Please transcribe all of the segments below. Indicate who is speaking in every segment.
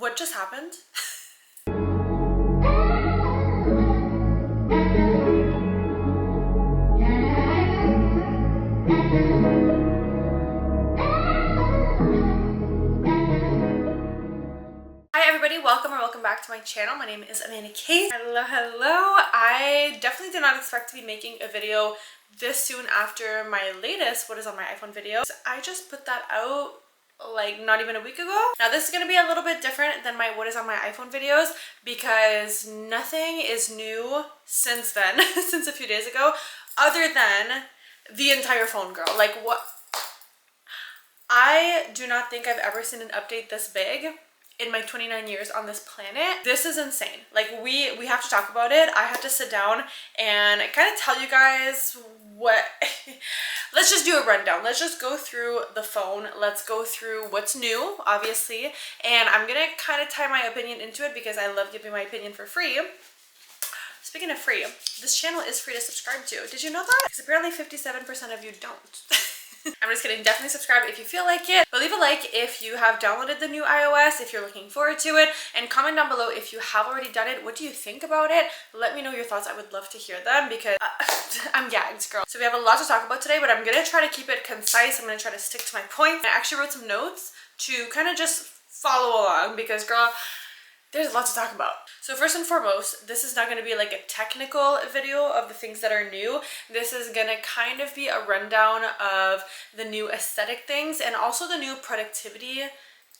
Speaker 1: What just happened? Welcome back to my channel. My name is Amanda Kate. Hello. I definitely did not expect to be making a video this soon after my latest What is on my iPhone videos. I just put that out like not even a week ago. Now this is going to be a little bit different than my What is on my iPhone videos because nothing is new since then, since a few days ago, other than the entire phone, girl. Like what? I do not think I've ever seen an update this big in my 29 years on this planet. This is insane. Like we have to talk about it. I have to sit down and kind of tell you guys what let's just do a rundown. Let's just go through the phone. Let's go through what's new, obviously, and I'm gonna kind of tie my opinion into it because I love giving my opinion for free. Speaking of free, this channel is free to subscribe to. Did you know that? Because apparently 57% of you don't. I'm just kidding. Definitely subscribe if you feel like it. But leave a like if you have downloaded the new iOS, if you're looking forward to it, and comment down below if you have already done it. What do you think about it? Let me know your thoughts. I would love to hear them because I'm gagged, girl. So we have a lot to talk about today, but I'm gonna try to keep it concise. I'm gonna try to stick to my point. I actually wrote some notes to kind of just follow along because, girl, there's a lot to talk about. So first and foremost, this is not going to be like a technical video of the things that are new. This is going to kind of be a rundown of the new aesthetic things and also the new productivity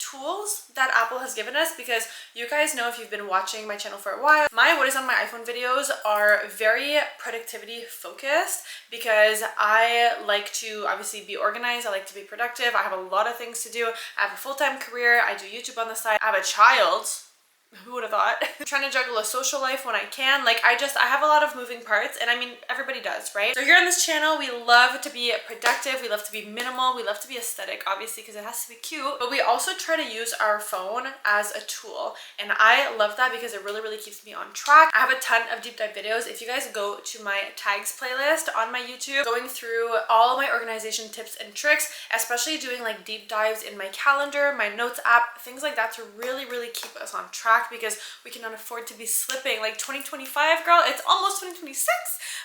Speaker 1: tools that Apple has given us, because you guys know if you've been watching my channel for a while, my What is on my iPhone videos are very productivity focused because I like to obviously be organized. I like to be productive. I have a lot of things to do. I have a full-time career. I do YouTube on the side. I have a child. Who would have thought? I'm trying to juggle a social life when I can. Like I have a lot of moving parts, and I mean everybody does, right? So here on this channel we love to be productive, we love to be minimal, we love to be aesthetic, obviously, because it has to be cute, but we also try to use our phone as a tool, and I love that because it really keeps me on track. I have a ton of deep dive videos. If you guys go to my tags playlist on my YouTube, going through all my organization tips and tricks, especially doing like deep dives in my calendar, my notes app, things like that, to really keep us on track, because we cannot afford to be slipping. Like 2025, girl, it's almost 2026,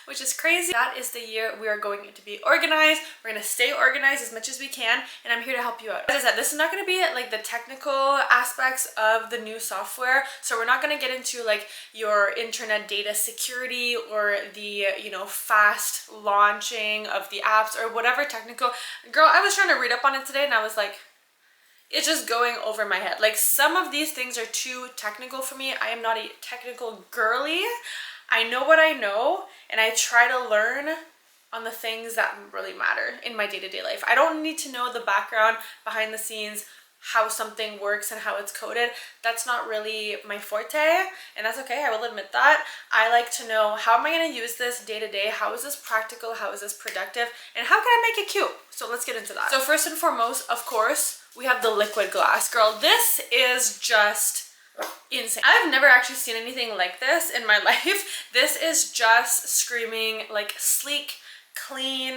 Speaker 1: which is crazy. That is the year we are going to be organized. We're going to stay organized as much as we can, and I'm here to help you out. As I said, this is not going to be like the technical aspects of the new software, so we're not going to get into like your internet data security or the, you know, fast launching of the apps or whatever technical. Girl, I was trying to read up on it today and I was like, it's just going over my head. Like some of these things are too technical for me. I am not a technical girly. I know what I know, and I try to learn on the things that really matter in my day-to-day life. I don't need to know the background behind the scenes, how something works and how it's coded. That's not really my forte, and that's okay. I will admit that. I like to know, how am I going to use this day to day? How is this practical? How is this productive? And how can I make it cute? So let's get into that. So first and foremost, of course, we have the liquid glass. Girl, this is just insane. I've never actually seen anything like this in my life. This is just screaming like sleek, clean,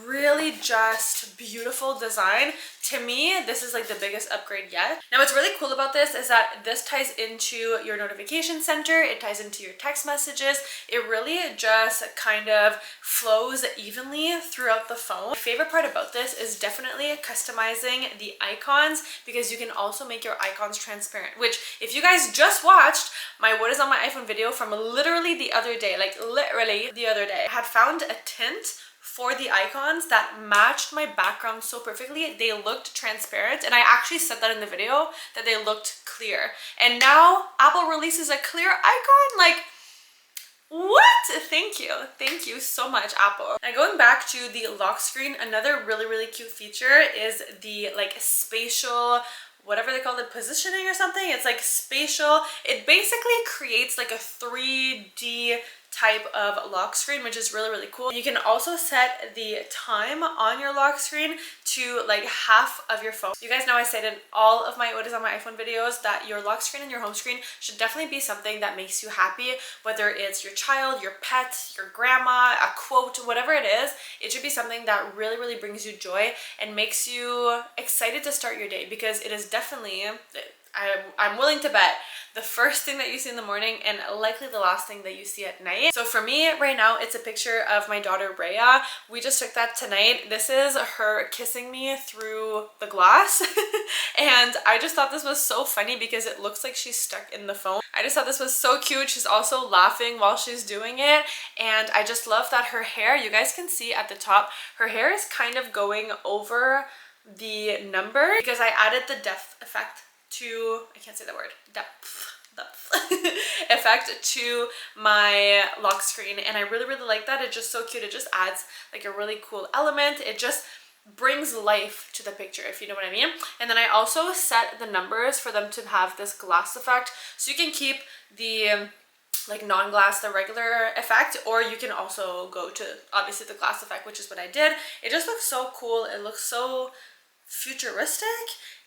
Speaker 1: really just beautiful design. To me, this is like the biggest upgrade yet. Now what's really cool about this is that this ties into your notification center, it ties into your text messages. It really just kind of flows evenly throughout the phone. My favorite part about this is definitely customizing the icons, because you can also make your icons transparent, which if you guys just watched my What is on my iPhone video from literally the other day, like literally the other day, I had found a tint for the icons that matched my background so perfectly. They looked transparent, and I actually said that in the video that they looked clear. And now Apple releases a clear icon. Like, what? Thank you so much, Apple. Now going back to the lock screen, another really cute feature is the like spatial, whatever they call it, positioning or something. It's like spatial. It basically creates like a 3D type of lock screen, which is really cool. You can also set the time on your lock screen to like half of your phone. You guys know I said in all of my What is on my iPhone videos that your lock screen and your home screen should definitely be something that makes you happy, whether it's your child, your pet, your grandma, a quote, whatever it is. It should be something that really brings you joy and makes you excited to start your day, because it is definitely, I'm willing to bet the first thing that you see in the morning and likely the last thing that you see at night. So for me right now, it's a picture of my daughter Rhea. We just took that tonight. This is her kissing me through the glass and I just thought this was so funny because it looks like she's stuck in the phone. I just thought this was so cute. She's also laughing while she's doing it, and I just love that her hair, you guys can see at the top, her hair is kind of going over the number because I added the depth effect to, I can't say the word, depth effect to my lock screen, and I really like that. It's just so cute. It just adds like a really cool element. It just brings life to the picture, if you know what I mean. And then I also set the numbers for them to have this glass effect, so you can keep the like non-glass, the regular effect, or you can also go to obviously the glass effect, which is what I did. It just looks so cool. It looks so futuristic,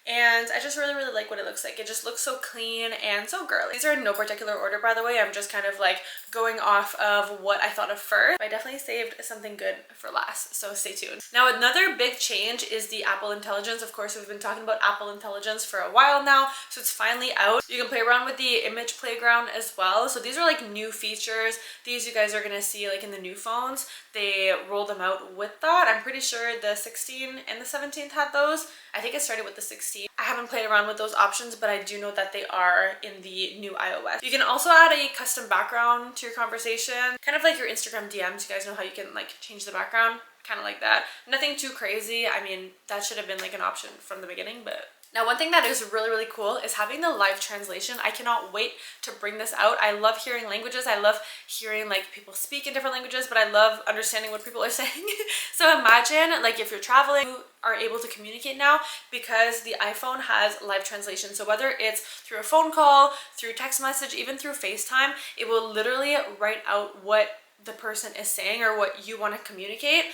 Speaker 1: and I just really like what it looks like. It just looks so clean and so girly. These are in no particular order, by the way. I'm just kind of like going off of what I thought of first. I definitely saved something good for last, so stay tuned. Now another big change is the Apple Intelligence. Of course, we've been talking about Apple Intelligence for a while now, so it's finally out. You can play around with the image playground as well. So these are like new features. These you guys are gonna see like in the new phones. They rolled them out with that. I'm pretty sure the 16 and the 17th had those. I think it started with the 16. I haven't played around with those options, but I do know that they are in the new iOS. You can also add a custom background to your conversation, kind of like your Instagram DMs. You guys know how you can like change the background, kind of like that. Nothing too crazy. I mean, that should have been like an option from the beginning, but now one thing that is really cool is having the live translation. I cannot wait to bring this out. I love hearing languages. I love hearing like people speak in different languages, but I love understanding what people are saying. So imagine like if you're traveling, you are able to communicate now because the iPhone has live translation. So whether it's through a phone call, through text message, even through FaceTime, it will literally write out what the person is saying or what you want to communicate,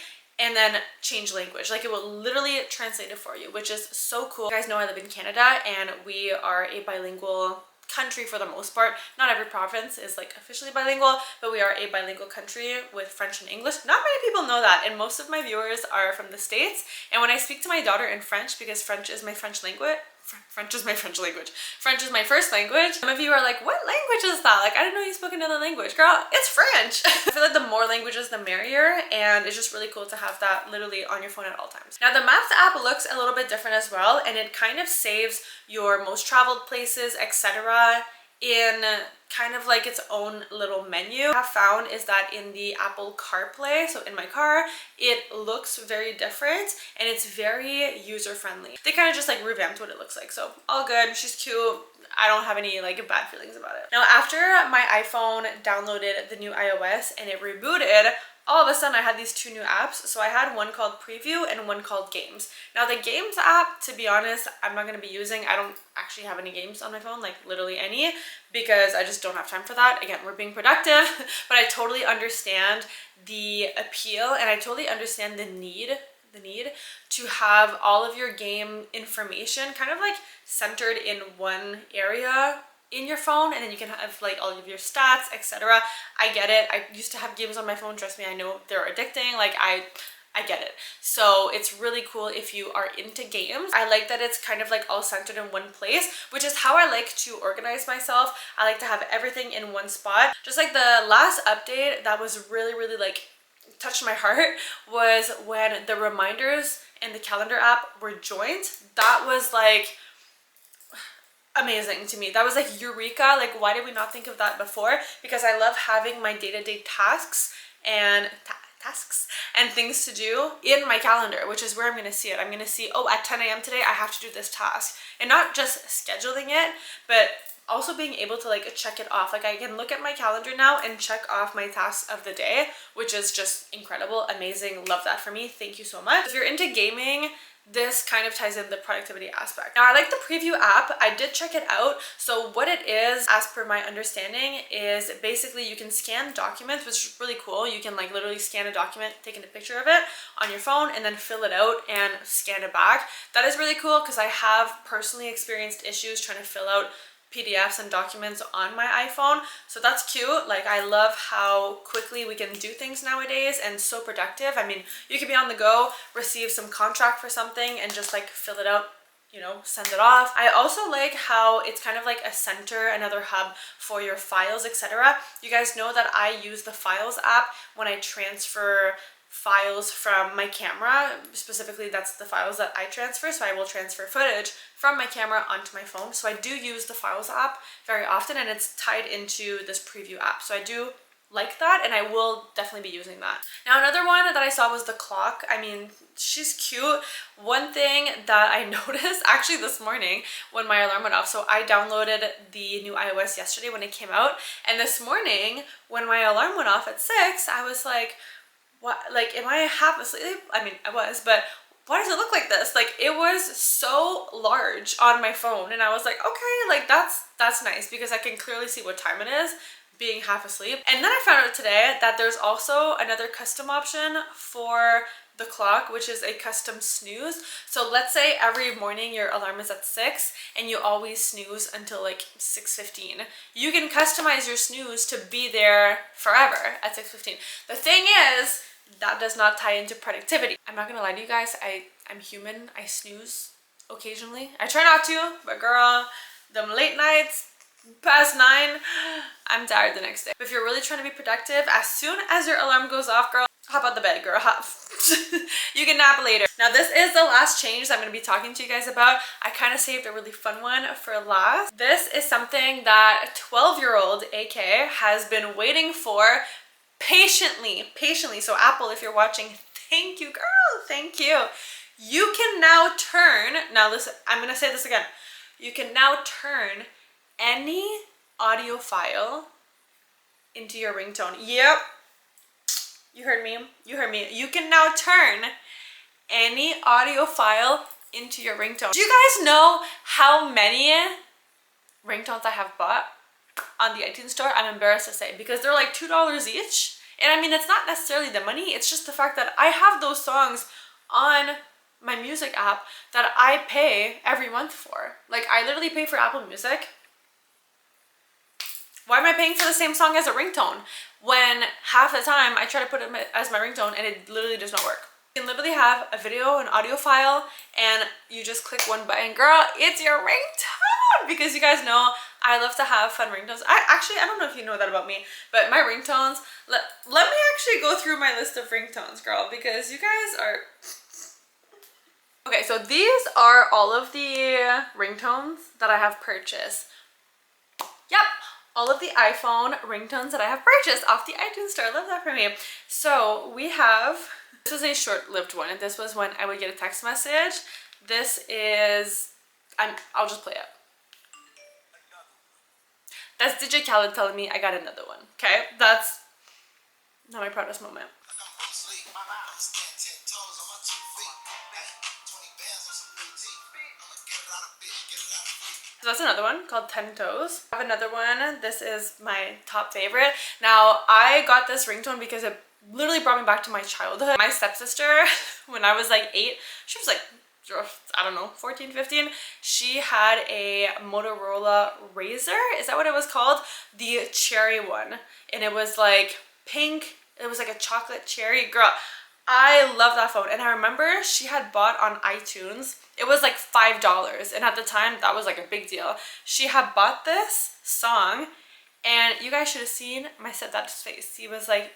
Speaker 1: and then change language. Like it will literally translate it for you, which is so cool. You guys know I live in Canada and we are a bilingual country for the most part. Not every province is like officially bilingual, but we are a bilingual country with French and English. Not many people know that, and most of my viewers are from the States. And when I speak to my daughter in French, because French is my French language, French is my first language. Some of you are like, what language is that? Like, I didn't know you spoke another language. Girl, it's French. I feel like the more languages, the merrier, and it's just really cool to have that literally on your phone at all times. Now, the Maps app looks a little bit different as well, and it kind of saves your most traveled places, etc. in kind of like its own little menu. What I have found is that in the Apple CarPlay, so in my car, it looks very different and it's very user-friendly. They kind of just like revamped what it looks like, so all good. She's cute. I don't have any like bad feelings about it. Now after my iPhone downloaded the new iOS and it rebooted, all of a sudden I had these two new apps. So I had one called Preview and one called Games. Now the Games app, to be honest, I'm not going to be using. I don't actually have any games on my phone, like literally any, because I just don't have time for that. Again, we're being productive, but I totally understand the appeal and I totally understand the need to have all of your game information kind of like centered in one area in your phone, and then you can have like all of your stats, etc. I get it. I used to have games on my phone. Trust me, I know they're addicting. Like I get it. So it's really cool if you are into games. I like that it's kind of like all centered in one place, which is how I like to organize myself. I like to have everything in one spot. Just like the last update that was really like touched my heart was when the reminders and the calendar app were joined. That was like amazing to me. That was like eureka. Like, why did we not think of that before? Because I love having my day-to-day tasks and things to do in my calendar, which is where I'm going to see it. I'm going to see, oh, at 10 a.m. today I have to do this task, and not just scheduling it, but also being able to like check it off. Like I can look at my calendar now and check off my tasks of the day, which is just incredible, amazing. Love that for me. Thank you so much. If you're into gaming, this kind of ties in the productivity aspect. Now I like the Preview app. I did check it out. So what it is, as per my understanding, is basically you can scan documents, which is really cool. You can like literally scan a document, take a picture of it on your phone, and then fill it out and scan it back. That is really cool because I have personally experienced issues trying to fill out PDFs and documents on my iPhone. So that's cute. Like I love how quickly we can do things nowadays and so productive. I mean, you could be on the go, receive some contract for something and just like fill it out, you know, send it off. I also like how it's kind of like a center, another hub for your files, etc. You guys know that I use the Files app when I transfer files from my camera. Specifically, that's the files that I transfer, so I will transfer footage from my camera onto my phone. So I do use the Files app very often, and it's tied into this preview app, so I do like that, and I will definitely be using that. Now, another one that I saw was the clock. I mean, she's cute. One thing that I noticed actually this morning when my alarm went off, so I downloaded the new iOS yesterday when it came out, and this morning when my alarm went off at 6, I was like, what, like, am I half asleep? I mean, I was, but why does it look like this? Like, it was so large on my phone, and I was like, okay, like that's nice because I can clearly see what time it is being half asleep. And then I found out today that there's also another custom option for the clock, which is a custom snooze. So let's say every morning your alarm is at 6 and you always snooze until like 6:15. You can customize your snooze to be there forever at 6:15. The thing is, that does not tie into productivity. I'm not gonna lie to you guys, I'm human. I snooze occasionally. I try not to, but girl, them late nights past 9, I'm tired the next day. But if you're really trying to be productive, as soon as your alarm goes off, girl, hop out the bed, girl. You can nap later. Now, this is the last change that I'm going to be talking to you guys about. I kind of saved a really fun one for last. This is something that 12-year-old AK has been waiting for patiently. So Apple, if you're watching, thank you, girl. Thank you. You can now turn, now listen, I'm going to say this again. You can now turn any audio file into your ringtone. Yep. You heard me. You heard me. You can now turn any audio file into your ringtone. Do you guys know how many ringtones I have bought on the iTunes store? I'm embarrassed to say because they're like $2 each. And I mean, it's not necessarily the money. It's just the fact that I have those songs on my music app that I pay every month for. Like, I literally pay for Apple Music. Why am I paying for the same song as a ringtone when half the time I try to put it as my ringtone and it literally does not work? You can literally have a video, an audio file, and you just click one button. Girl, it's your ringtone! Because you guys know I love to have fun ringtones. I don't know if you know that about me, but my ringtones, let me actually go through my list of ringtones, girl, because you guys are... Okay, so these are all of the ringtones that I have purchased. Yep. All of the iPhone ringtones that I have purchased off the iTunes store. Love that for me. So we have, this is a short-lived one. And this was when I would get a text message. This is, I'll just play it. That's DJ Khaled telling me I got another one. Okay, that's not my proudest moment. So that's another one called 10 Toes. I have another one. This is my top favorite. Now, I got this ringtone because it literally brought me back to my childhood. My stepsister, when I was like 8, she was like, I don't know, 14, 15. She had a Motorola Razr. Is that what it was called? The cherry one. And it was like pink. It was like a chocolate cherry. Girl, I love that phone. And I remember she had bought on iTunes, it was like $5, and at the time that was like a big deal. She had bought this song, and you guys should have seen my stepdad's face. He was like,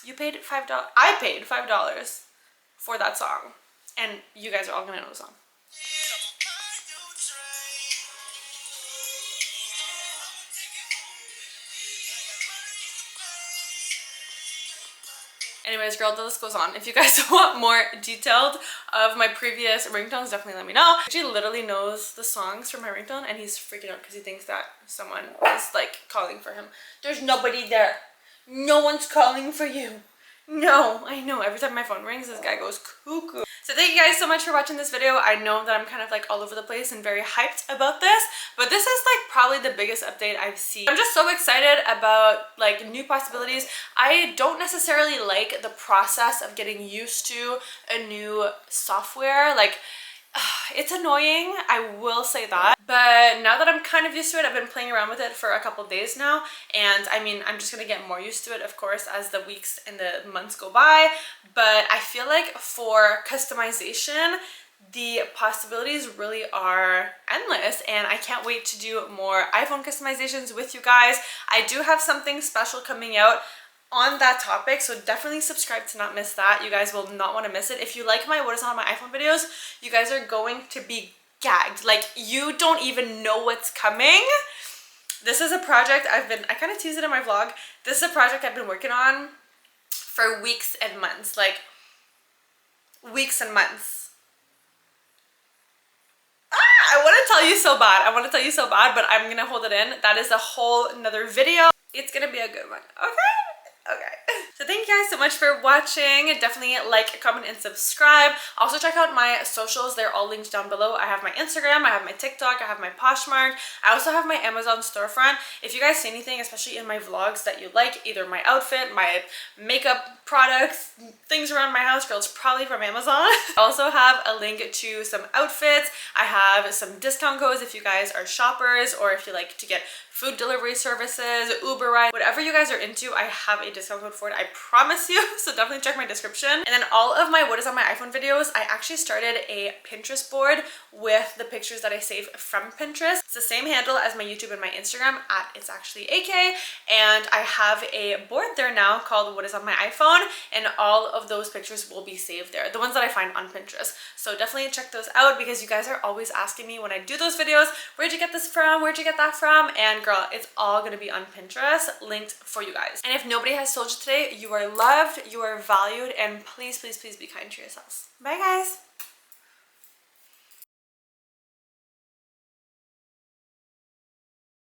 Speaker 1: you paid $5. I paid $5 for that song, and you guys are all gonna know the song. Anyways, girl, the list goes on. If you guys want more detailed of my previous ringtones, definitely let me know. She literally knows the songs from my ringtone, and he's freaking out because he thinks that someone is like calling for him. There's nobody there. No one's calling for you. No, I know. Every time my phone rings, this guy goes cuckoo. So thank you guys so much for watching this video. I know that I'm kind of like all over the place and very hyped about this, but this is like probably the biggest update I've seen. I'm just so excited about like new possibilities. I don't necessarily like the process of getting used to a new software. Like, it's annoying, I will say that, but now that I'm kind of used to it, I've been playing around with it for a couple days now, and I mean, I'm just gonna get more used to it, of course, as the weeks and the months go by. But I feel like for customization, the possibilities really are endless, and I can't wait to do more iPhone customizations with you guys. I do have something special coming out on that topic, so definitely subscribe to not miss that. You guys will not want to miss it. If you like my what is on my iPhone videos, you guys are going to be gagged. Like, you don't even know what's coming. This is a project I kind of teased it in my vlog. This is a project I've been working on for weeks and months, like weeks and months. I want to tell you so bad. I want to tell you so bad, but I'm gonna hold it in. That is a whole another video. It's gonna be a good one. Okay. So thank you guys so much for watching. Definitely like, comment, and subscribe. Also check out my socials. They're all linked down below. I have my Instagram, I have my TikTok, I have my Poshmark. I also have my Amazon storefront. If you guys see anything, especially in my vlogs, that you like, either my outfit, my makeup products, things around my house, girl, it's probably from Amazon. I also have a link to some outfits. I have some discount codes if you guys are shoppers, or if you like to get food delivery services, Uber ride, whatever you guys are into, I have a discount code for it, I promise you. So definitely check my description. And then all of my what is on my iPhone videos, I actually started a Pinterest board with the pictures that I save from Pinterest. It's the same handle as my YouTube and my Instagram at It's Actually AK, and I have a board there now called What Is On My iPhone, and all of those pictures will be saved there, the ones that I find on Pinterest. So definitely check those out, because you guys are always asking me when I do those videos, where'd you get this from, where'd you get that from? And girl, it's all gonna be on Pinterest, linked for you guys. And if nobody has told you today, you are loved, you are valued, and please, please, please be kind to yourselves. Bye guys.